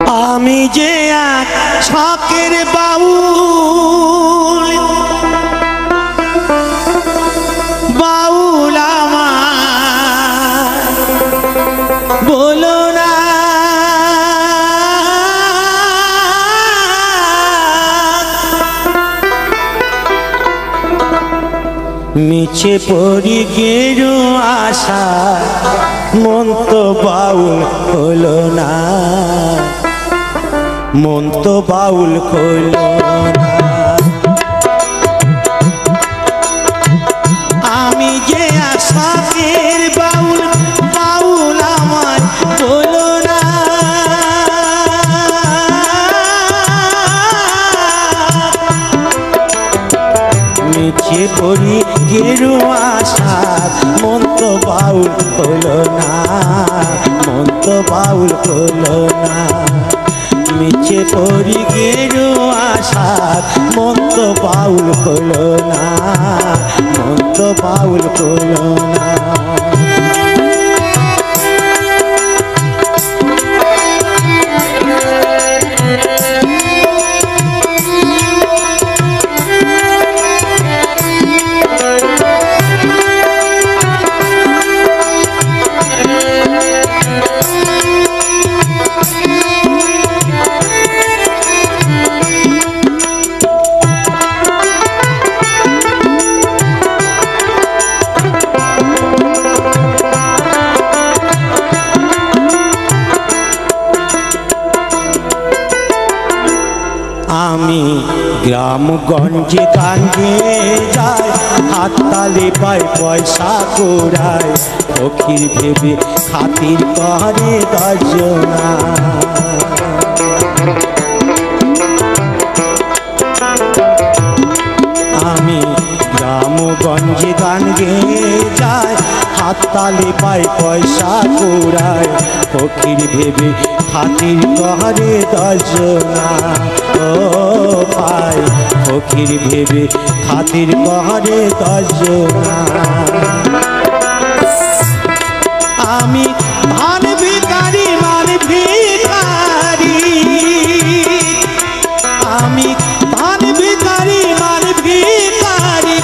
আমি যে এক শখের বাউল, বাউল আমার বলো না মিছে পড়ি গেরু আশা মন তো বাউল হলো না, মন তো বাউল হলো না। আমি যে আশাকের বাউল, বাউল আমার হলো না। মিছে পড়ি গেরু আশা মন তো বাউল হলো না, মন তো বাউল হলো না। মিছে পড়ি গেরু আশা মন তো বাউল হলো না, মন তো বাউল হলো না। আমি গ্রামগঞ্জে গাঙ্গে যাই, হাততালি পাই পয়সা কুড়াই, ফকির ভেবে খাতির করে দর্জনা। আমি গ্রামগঞ্জে গাঙ্গে যাই, হাততালি পাই পয়সা কুড়াই, ফকির ভেবে খাতির করে দর্জনা। ও ভাই ফকির ভেবে খাতির করে দর্জনা। আমি ধান ভিখারি মান ভিখারি, আমি ধান ভিখারি মান ভিখারি,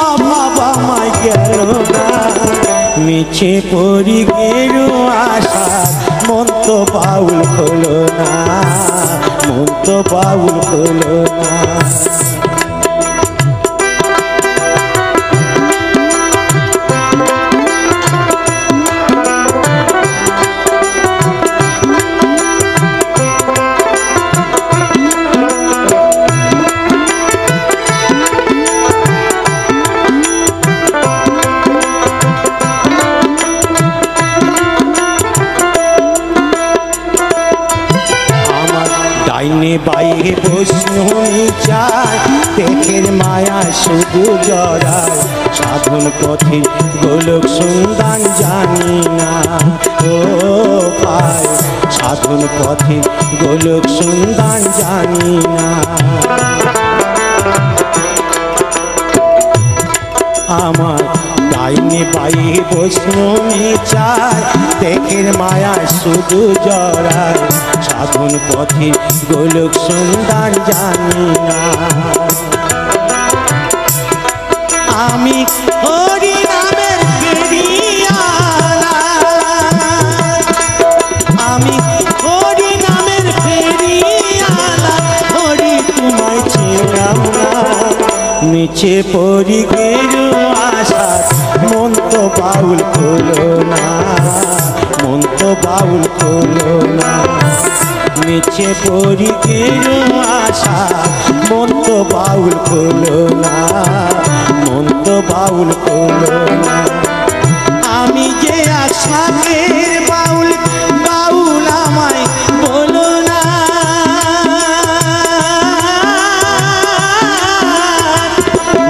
অভাব আমায় গেল না। মিছে পড়ি গেরু আশা মন তো বাউল হলো না, মন তো বাউল হলো না। ডাইনে বাইরে বৈষ্ণবী চায়, দেখের মায়া শুধু জড়ায়, সাধন পথের গোলক সন্ধান জানি না। ও ভাই সাধন পথের গোলক সন্ধান জানি না। আমার ডাইনে বাইরে বৈষ্ণবী চায়, দেখের মায়া শুধু জড়ায়, সাধন পথে গোলক সন্ধান জানি না। আমি হরি নামের ফেরিয়ালা, আমি হরি নামের ফেরিয়ালা, হরি তোমায় ছিলাম না। মিছে পড়ি গেরু আশা মন তো বাউল হলো না, মন তো বাউল হলো না। মিছে পড়ি গেরু আশা মন তো বাউল হলো না, মন তো বাউল হলো না। আমি যে আশাকের বাউল, বাউল আমায় বলো না।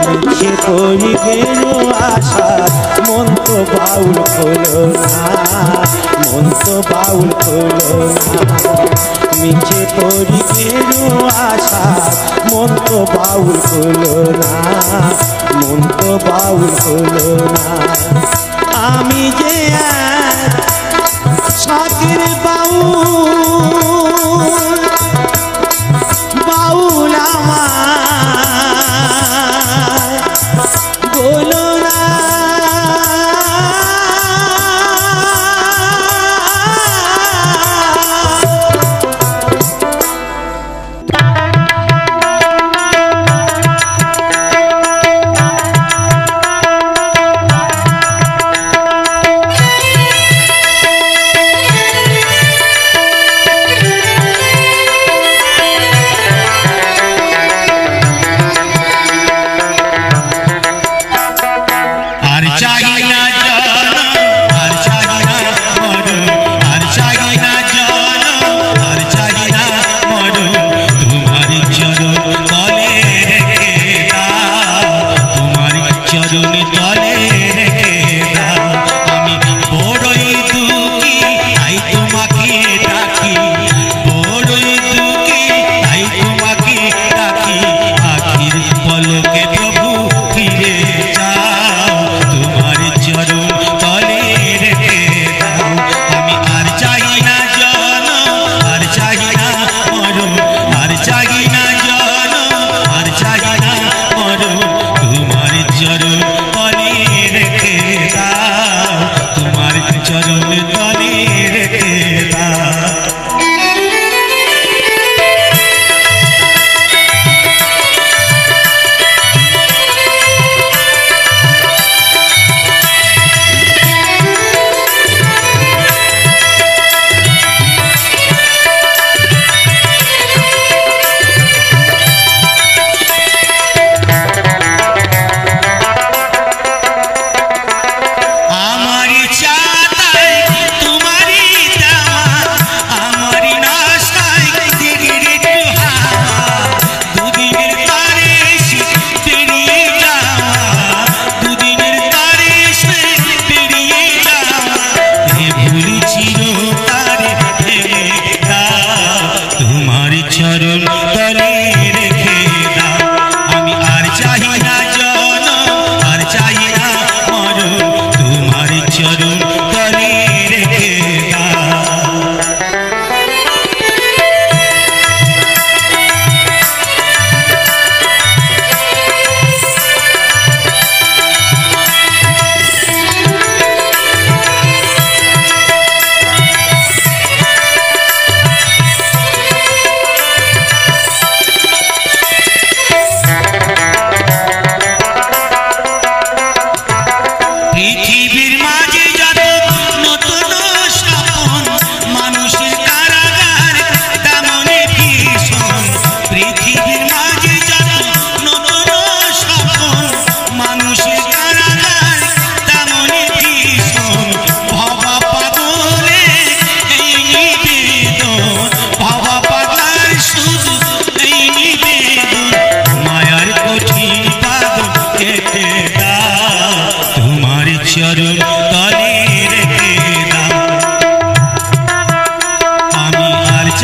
মিছে পড়ি গেরু আশা মন তো বাউল হলো না, মন তো বাউল হলো না। মিছে পড়ি গেরু আশা মন তো বাউল হলো না, মন তো বাউল হলো না। আমি যে এক শখের বাউল,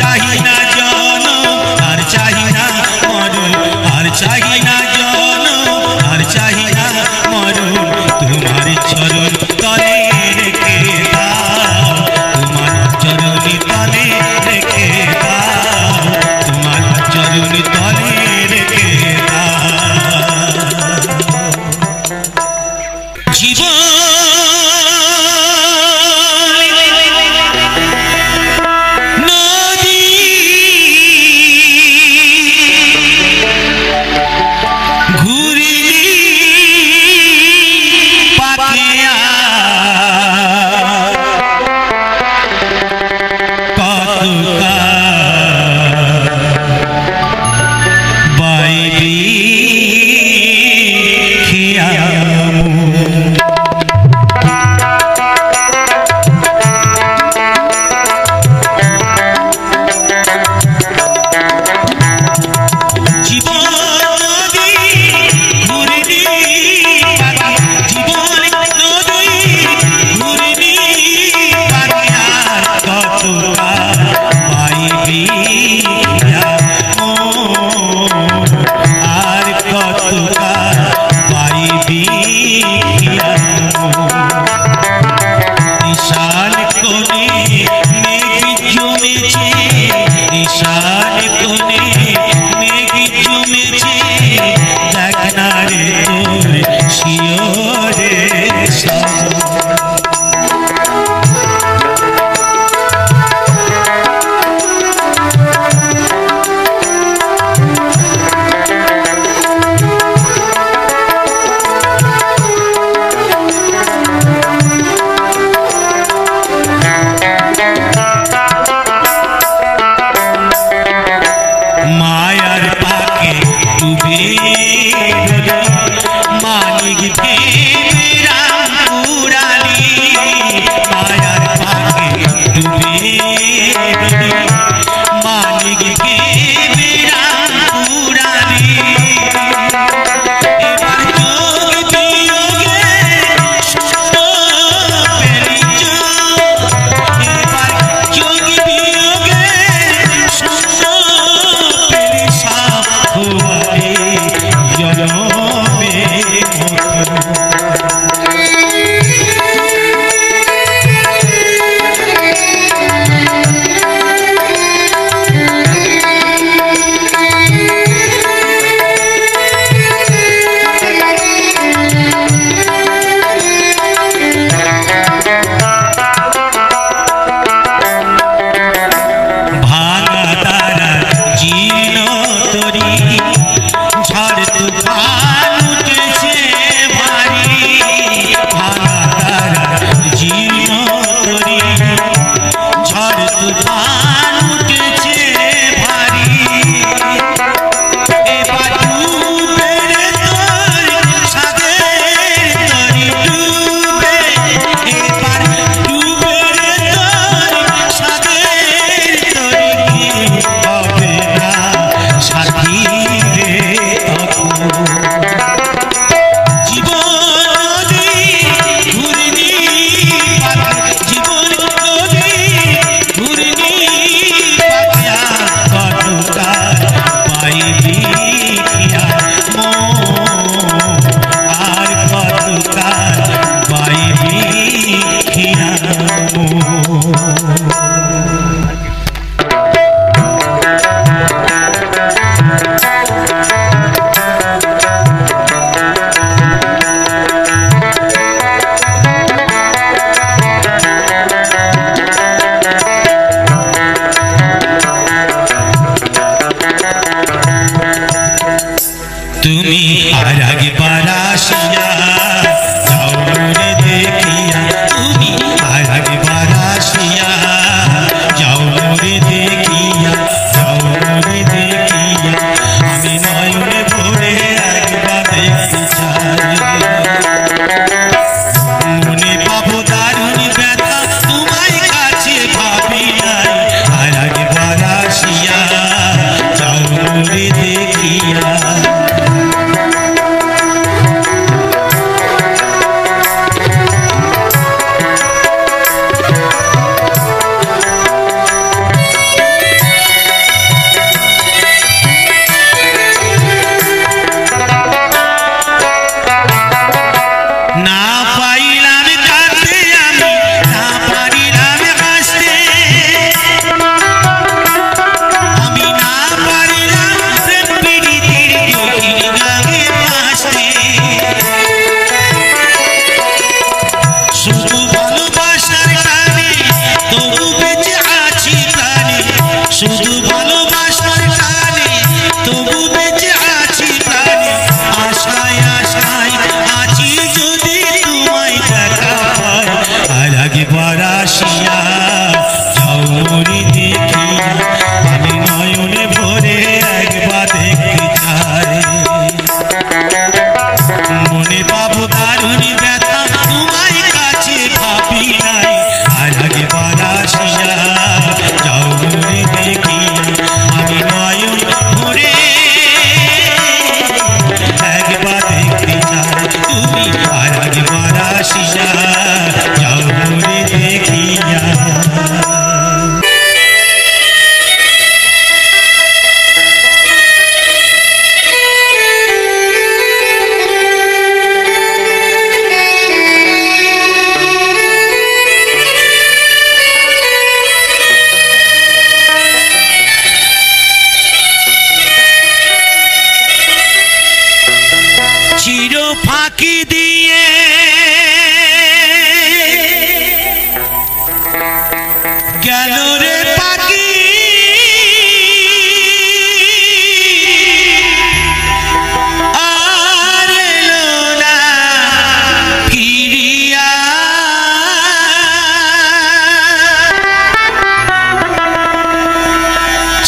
চাহি না জন আর চাহি না মরণ আর চাহি না জন আর চাহি না মরণ তোমার চরণ তলে রেখে দাও তোমার চরণী তলে রেখে দাও তোমার চরণী তলে রেখে দাও জীবন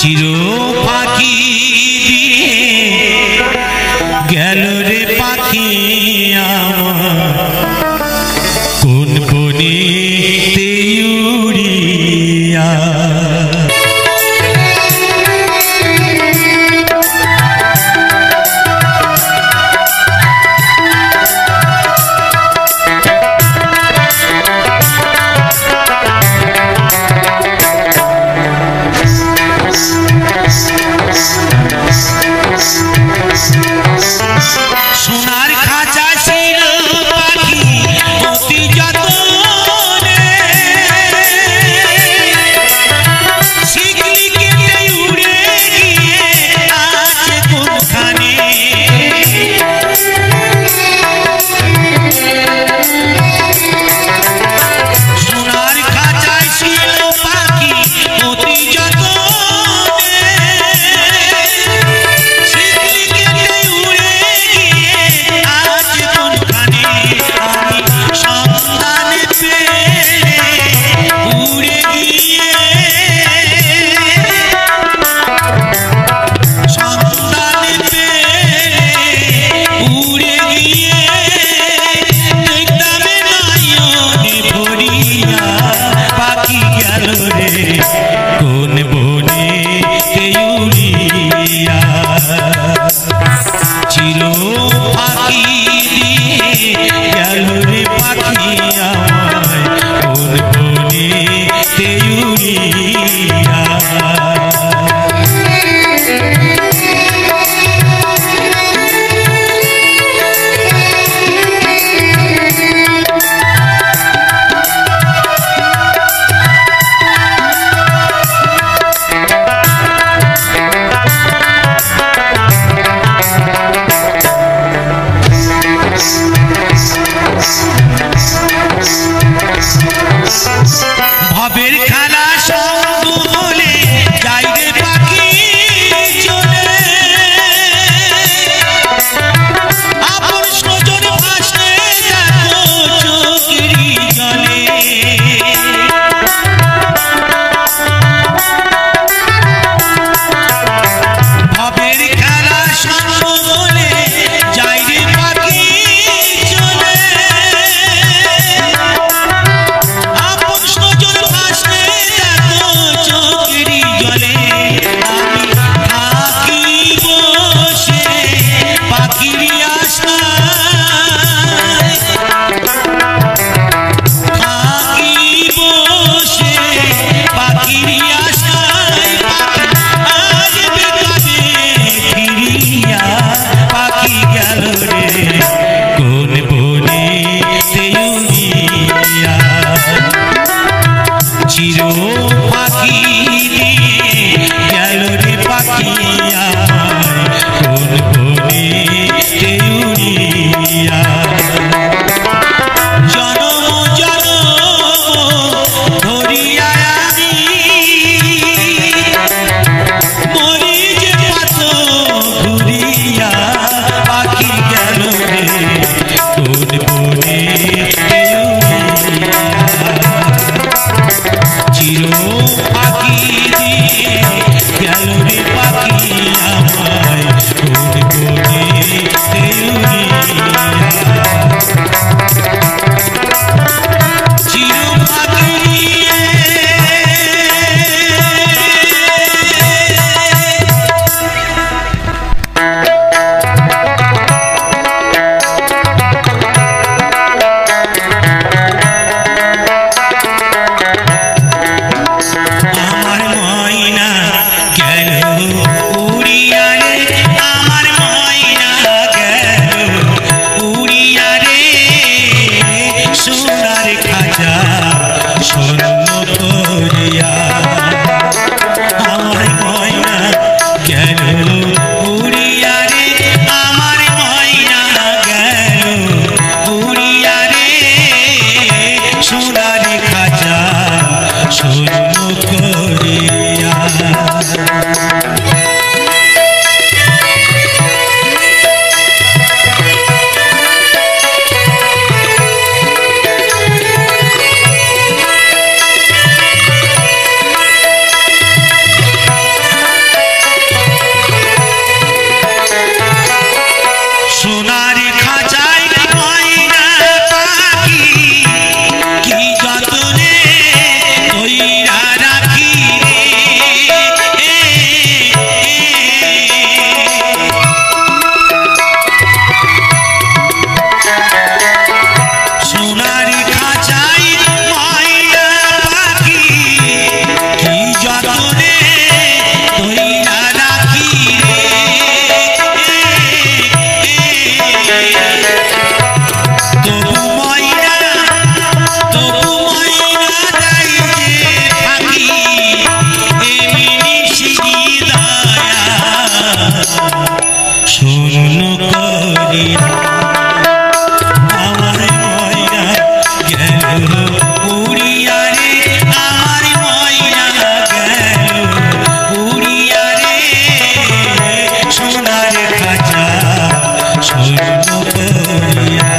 চির ফাঁকি দিয়ে গেল রে পাখি আমার কোন বনে উড়িয়া। শূন্য করিয়া আমার ময়না গেল উড়িয়া রে, আমার ময়না গেল উড়িয়া রে, সোনার খাঁচা শূন্য করিয়া।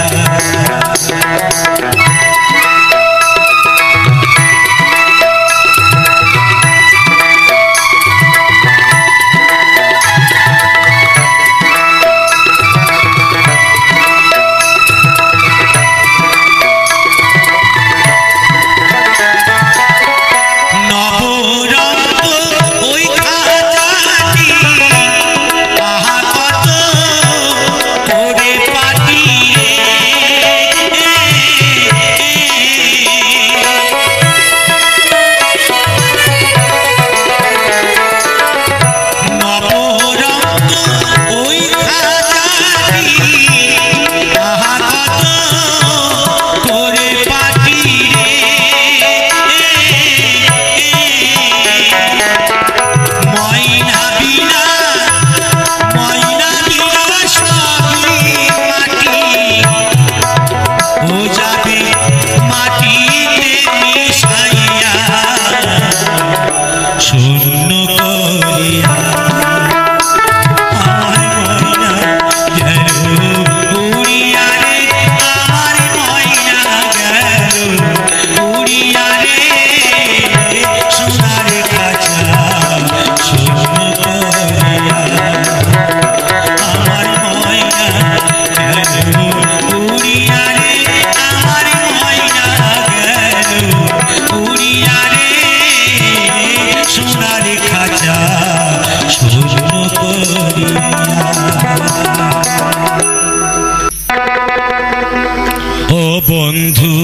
ও বন্ধু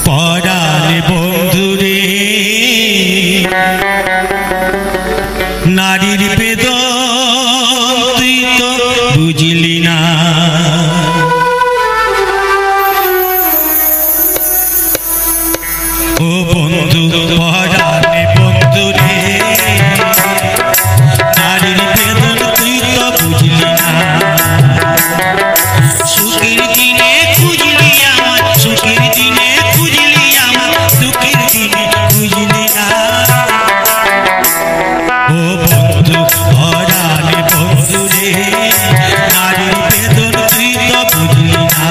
পরাণ বন্ধু রে, নারীর বেদন তুই তো বুঝলি না, ও বন্ধু পরাণ বন্ধু রে, নারীর বেদন তুই তো বুঝলি না, সুখের দিনে খুঁজলি আমার, সুখের দিনে খুঁজলি আমার, দুঃখের দিনে খুঁজলি না, ও বন্ধু পরাণ বন্ধু রে, নারীর বেদন তুই তো বুঝলি না।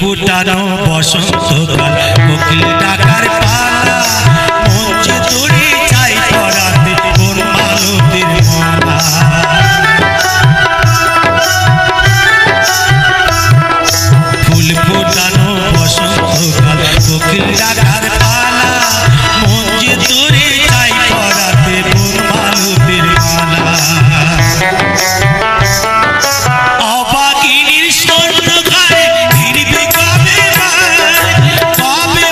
ফুটানো বসন্তকাল, কোকিল ডাকার পালা, মঞ্চে দড়ি চাই পরাতে কোন মালতীর মালা, ফুল ফুটানো বসন্তকাল, কোকিল ডাকার পালা, মঞ্চে দড়ি চাই পরাতে কোন মালতীর মালা, অবাগিনীর স্বর্ণ ঘরে ফিরবে কবে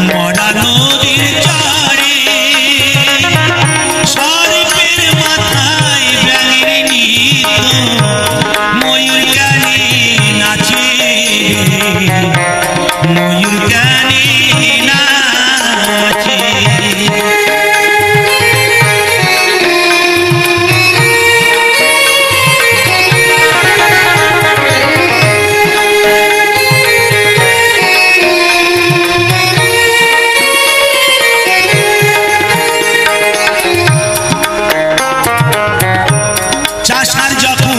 মরা নদীর চরে সর্পের মাথায় ব্যাঙের নিত ময়ূর গানে নাচে ময়ূর গানে নাচে চাষার যখন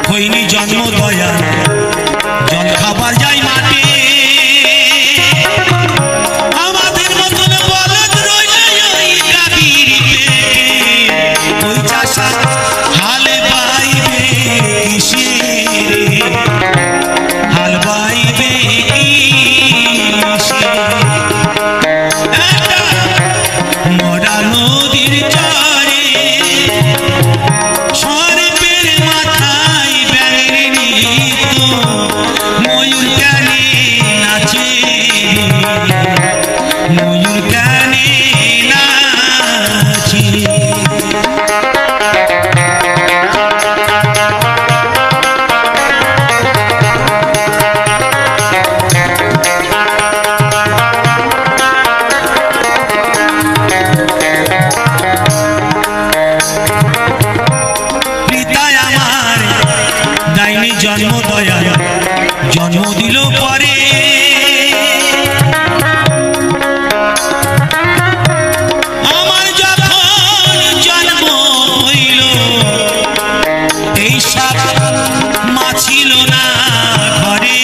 হয়নি জন্ম দয়া জল খাবার যায় মাঠে আমাদের মতন বলদ রইল ওই গাভীর পেটে ওই চাষা হাল বাইবে কিসে হাল বাইবে কিসে একটা মরা নদীর চরে সর্পের মাথায় ব্যাঙের নিত ময়ূর গানে নাচে ময়ূর গানে নাচে পিতায় আমার দাইনি জন্ম দয়া জন্ম দিল পরে আমার যখন জন্ম হইল এই সব মা ছিল না ঘরে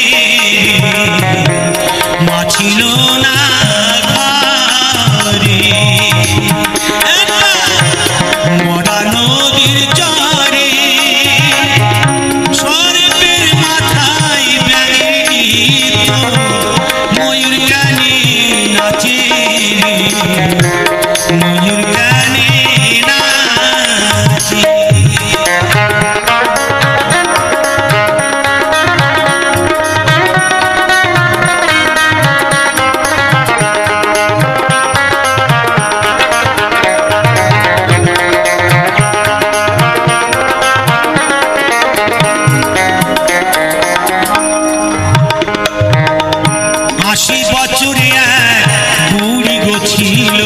মা ছিল না ঘরে একটা মরা নদীর চরে সর্পের মাথায় ব্যাঙের নিত ময়ূর গানে নাচে ময়ূর গানে নাচে আশি বছরে এক বুড়ি গো ছিল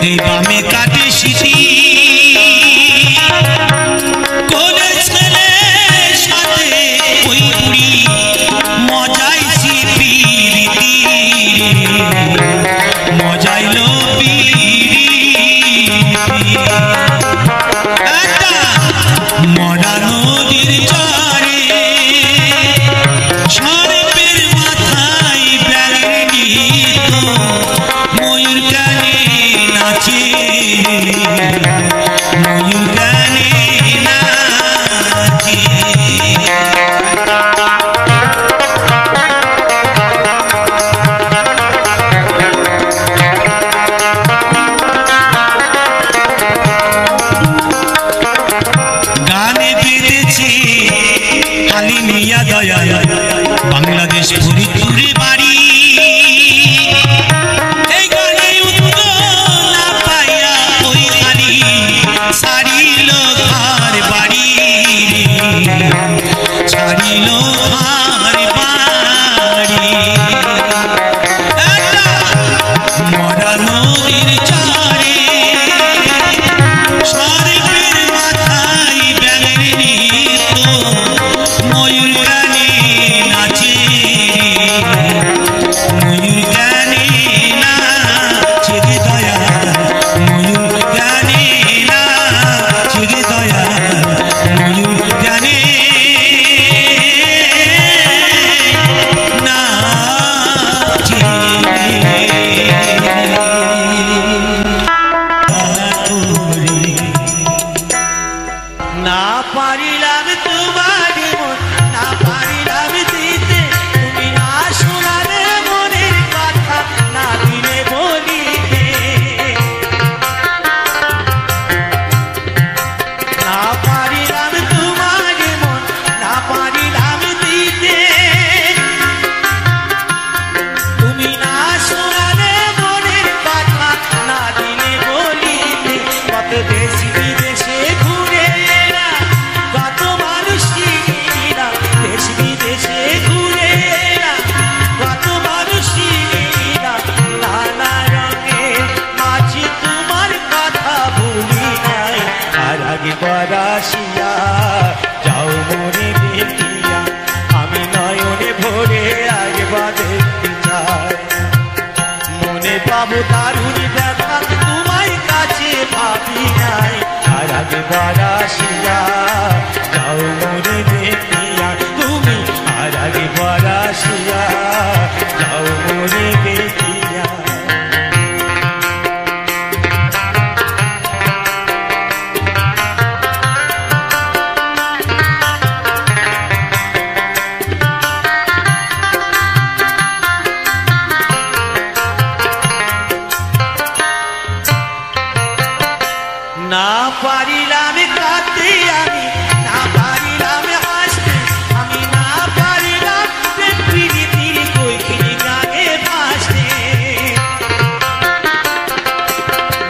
এই বামে কাটে স্মৃতি কোলের ছেলের সাথে ওই বুড়ি মজাইছি পিরিতি মজাইলো পিরিতি একটা মরা নদীর চরে সর্পের মাথায় ব্যাঙের নিত ময়ূর গানে নাচে ময়ূর গানে নাচে পাবো দারুণ দেখা তোমায় কাছে ভাবি নাই আর একবার আসিয়া যাও মোরে দেখিয়া তুমি আর একবার আসিয়া যাও মোরে দেখিয়া না পারিলাম কাঁদতে আমি না পারিলাম হাসতে আমি না পারিলাম প্রীতির কইখিনি গানে ভাসতে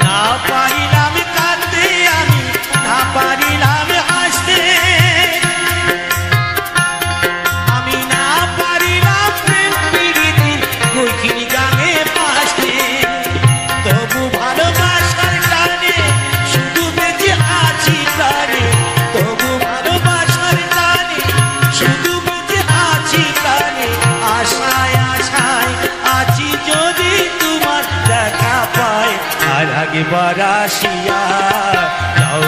না পারিলাম কাঁদতে আমি না পারিলাম হাসতে আমি না পারিলাম প্রীতির কইখিনি গানে ভাসতে তবু ভালোবাসার টানে শুধু বেঁচে আছি প্রাণে তবু ভালোবাসার টানে শুধু বেঁচে আছি প্রাণে আশায় আশায় আছি যদি তোমার দেখা পাই আর একবার আসিয়া যাও